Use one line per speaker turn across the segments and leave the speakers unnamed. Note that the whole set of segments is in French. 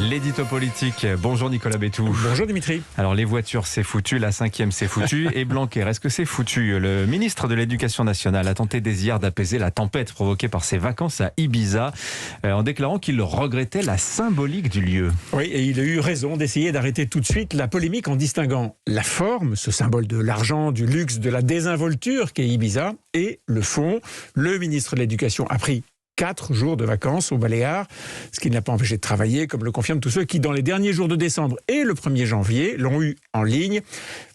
L'édito politique. Bonjour Nicolas Bétou.
Bonjour Dimitri.
Alors les voitures c'est foutu, la 5e c'est foutu et Blanquer, est-ce que c'est foutu? Le ministre de l'Éducation nationale a tenté dès hier d'apaiser la tempête provoquée par ses vacances à Ibiza en déclarant qu'il regrettait la symbolique du lieu.
Oui, et il a eu raison d'essayer d'arrêter tout de suite la polémique en distinguant la forme, ce symbole de l'argent, du luxe, de la désinvolture qu'est Ibiza, et le fond. Le ministre de l'Éducation a pris 4 jours de vacances aux Baléares, ce qui ne l'a pas empêché de travailler, comme le confirment tous ceux qui, dans les derniers jours de décembre et le 1er janvier, l'ont eu en ligne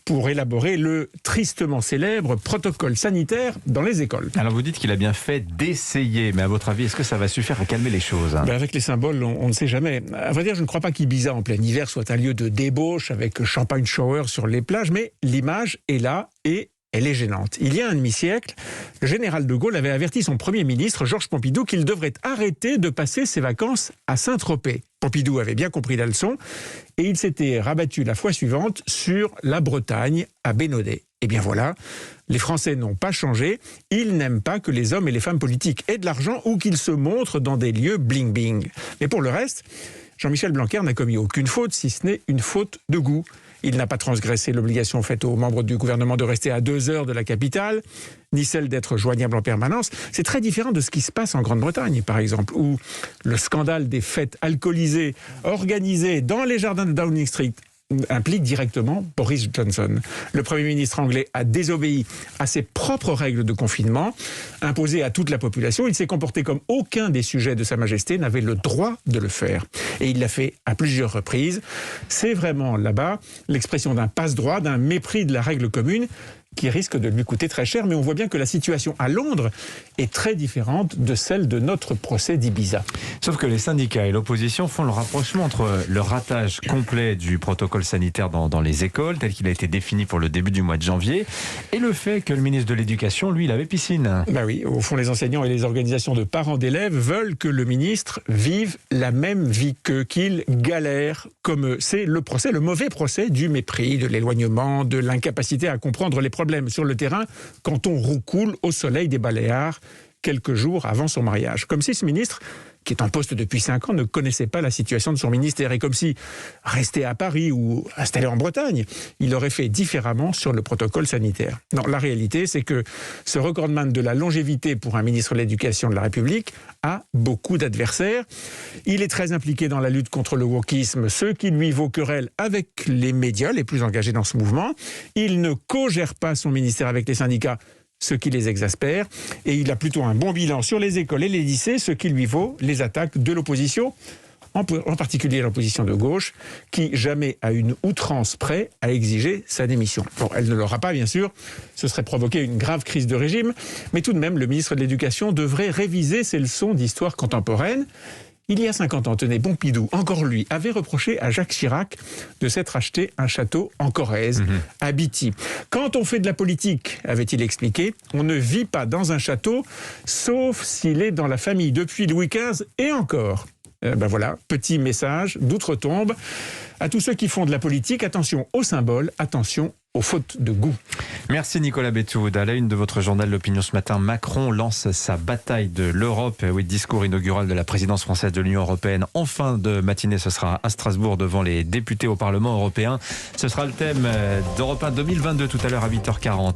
pour élaborer le tristement célèbre protocole sanitaire dans les écoles.
Alors vous dites qu'il a bien fait d'essayer, mais à votre avis, est-ce que ça va suffire à calmer les choses?
Avec les symboles, on ne sait jamais. À vrai dire, je ne crois pas qu'Ibiza en plein hiver soit un lieu de débauche avec champagne shower sur les plages, mais l'image est là et elle est gênante. Il y a un demi-siècle, le général de Gaulle avait averti son Premier ministre, Georges Pompidou, qu'il devrait arrêter de passer ses vacances à Saint-Tropez. Pompidou avait bien compris la leçon et il s'était rabattu la fois suivante sur la Bretagne, à Bénodet. Et bien voilà, les Français n'ont pas changé. Ils n'aiment pas que les hommes et les femmes politiques aient de l'argent ou qu'ils se montrent dans des lieux bling-bling. Mais pour le reste, Jean-Michel Blanquer n'a commis aucune faute, si ce n'est une faute de goût. Il n'a pas transgressé l'obligation faite aux membres du gouvernement de rester à 2 heures de la capitale, ni celle d'être joignable en permanence. C'est très différent de ce qui se passe en Grande-Bretagne, par exemple, où le scandale des fêtes alcoolisées organisées dans les jardins de Downing Street implique directement Boris Johnson. Le Premier ministre anglais a désobéi à ses propres règles de confinement, imposées à toute la population. Il s'est comporté comme aucun des sujets de Sa Majesté n'avait le droit de le faire. Et il l'a fait à plusieurs reprises. C'est vraiment là-bas l'expression d'un passe-droit, d'un mépris de la règle commune qui risque de lui coûter très cher. Mais on voit bien que la situation à Londres est très différente de celle de notre procès d'Ibiza.
Sauf que les syndicats et l'opposition font le rapprochement entre le ratage complet du protocole sanitaire dans les écoles, tel qu'il a été défini pour le début du mois de janvier, et le fait que le ministre de l'Éducation, lui, il avait piscine.
Ben oui, au fond, les enseignants et les organisations de parents d'élèves veulent que le ministre vive la même vie qu'eux, qu'il galère comme eux. C'est le procès, le mauvais procès du mépris, de l'éloignement, de l'incapacité à comprendre les problèmes sur le terrain quand on roucoule au soleil des Baléares quelques jours avant son mariage. Comme si ce ministre, qui est en poste depuis 5 ans, ne connaissait pas la situation de son ministère, et comme si, resté à Paris ou installé en Bretagne, il aurait fait différemment sur le protocole sanitaire. Non, la réalité, c'est que ce recordman de la longévité pour un ministre de l'Éducation de la République a beaucoup d'adversaires. Il est très impliqué dans la lutte contre le wokisme, ce qui lui vaut querelle avec les médias les plus engagés dans ce mouvement. Il ne co-gère pas son ministère avec les syndicats, ce qui les exaspère, et il a plutôt un bon bilan sur les écoles et les lycées, ce qui lui vaut les attaques de l'opposition, en particulier l'opposition de gauche, qui jamais à une outrance près a exigé sa démission. Bon, elle ne l'aura pas, bien sûr, ce serait provoquer une grave crise de régime, mais tout de même, le ministre de l'Éducation devrait réviser ses leçons d'histoire contemporaine. Il y a 50 ans, tenez, Pompidou, encore lui, avait reproché à Jacques Chirac de s'être acheté un château en Corrèze, à Bitty. Quand on fait de la politique, avait-il expliqué, on ne vit pas dans un château, sauf s'il est dans la famille depuis Louis XV et encore. Ben voilà, petit message d'outre-tombe à tous ceux qui font de la politique. Attention aux symboles, attention aux fautes de goût.
Merci Nicolas Bétou. À la une de votre journal L'Opinion ce matin, Macron lance sa bataille de l'Europe. Oui, discours inaugural de la présidence française de l'Union européenne. En fin de matinée, ce sera à Strasbourg devant les députés au Parlement européen. Ce sera le thème d'Europe 1 2022 tout à l'heure à 8h40.